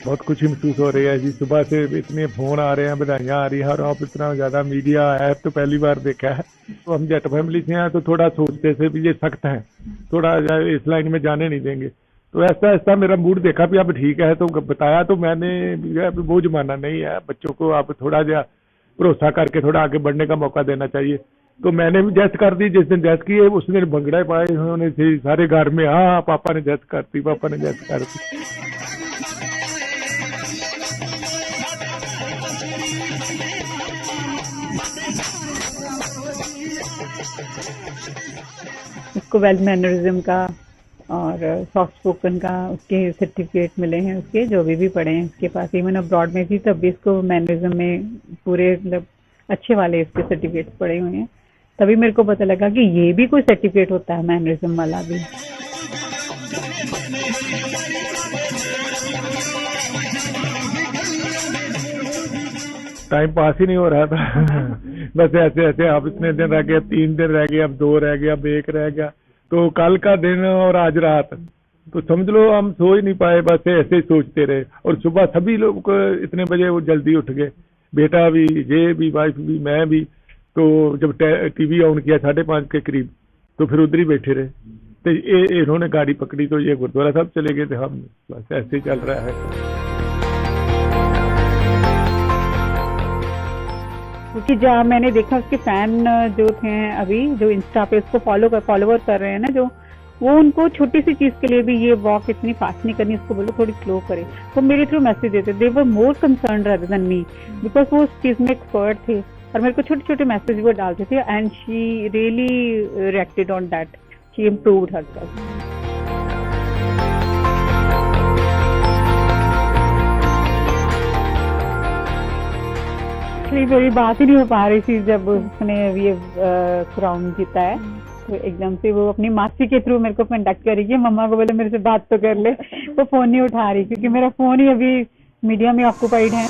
बहुत खुशी महसूस हो रही है जी। सुबह से इतने फोन आ रहे हैं, बधाइयाँ आ रही है, और आप इतना ज्यादा मीडिया ऐप तो पहली बार देखा है। तो हम जट फैमिली से हैं तो थोड़ा सोचते थे भी ये सख्त है, थोड़ा इस लाइन में जाने नहीं देंगे। तो ऐसा ऐसा मेरा मूड देखा भी अब ठीक है, तो बताया तो मैंने भी वो जमाना नहीं है, बच्चों को आप थोड़ा जा भरोसा करके थोड़ा आगे बढ़ने का मौका देना चाहिए। तो मैंने भी जेस्ट कर दी, जिस दिन जेस्ट की है उस दिन भंगड़ा पाए उन्होंने सारे घर में, हाँ पापा ने जेस्ट करती, पापा ने जेस्ट कर दी। उसको वेल मैनरिज्म का और सॉफ्ट स्पोकन का उसके सर्टिफिकेट मिले हैं, उसके जो भी पढ़े हैं उसके पास, इवन अब्रॉड में थी तब भी इसको मैनरिज्म में पूरे मतलब अच्छे वाले इसके सर्टिफिकेट्स पड़े हुए हैं। तभी मेरे को पता लगा कि ये भी कोई सर्टिफिकेट होता है मैनरिज्म वाला भी। टाइम पास ही नहीं हो रहा था बस ऐसे ऐसे, अब इतने दिन रह गए, 3 दिन रह गए, अब 2 रह गए, अब 1 रह गया, तो कल का दिन और आज रात तो समझ लो हम सो ही नहीं पाए, बस ऐसे ही सोचते रहे। और सुबह सभी लोग इतने बजे वो जल्दी उठ गए, बेटा भी, ये भी, वाइफ भी, मैं भी। तो जब टीवी ऑन किया 5:30 के करीब, तो फिर उधर ही बैठे रहे। तो इन्होंने गाड़ी पकड़ी तो ये गुरुद्वारा साहब चले गए थे। हम बस ऐसे ही चल रहा है। क्योंकि जहाँ मैंने देखा उसके फैन जो थे अभी जो इंस्टा पे उसको फॉलोवर कर रहे हैं ना, जो वो उनको छोटी सी चीज के लिए भी ये वॉक इतनी फास्ट नहीं करनी, उसको बोलो थोड़ी स्लो करे, तो मेरे थ्रू मैसेज देते, they were more concern rather than me, because वो उस चीज में एक्सपर्ट थे और मेरे को छोटे छोटे मैसेज वो डालते थे, and she really reacted on that, she improved herself. मेरी बात ही नहीं हो पा रही थी जब उसने ये क्राउन जीता है, तो एकदम से वो अपनी मासी के थ्रू मेरे को कांटेक्ट करेगी, मम्मा को बोले मेरे से बात तो कर ले, वो फोन नहीं उठा रही क्योंकि मेरा फोन ही अभी मीडिया में ऑक्यूपाइड है।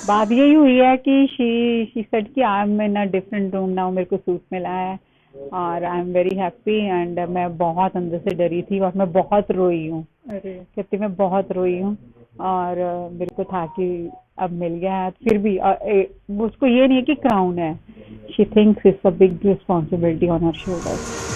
बात यही हुई है कि शी सेड कि I am in a different room now, मेरे को सूट मिला है और I am very happy, and मैं बहुत अंदर से डरी थी और मैं बहुत रोई हूँ, कहती मैं बहुत रोई हूँ, और मेरे को था कि अब मिल गया है। फिर भी उसको ये नहीं है कि क्राउन है, she thinks it's a big responsibility on her shoulder.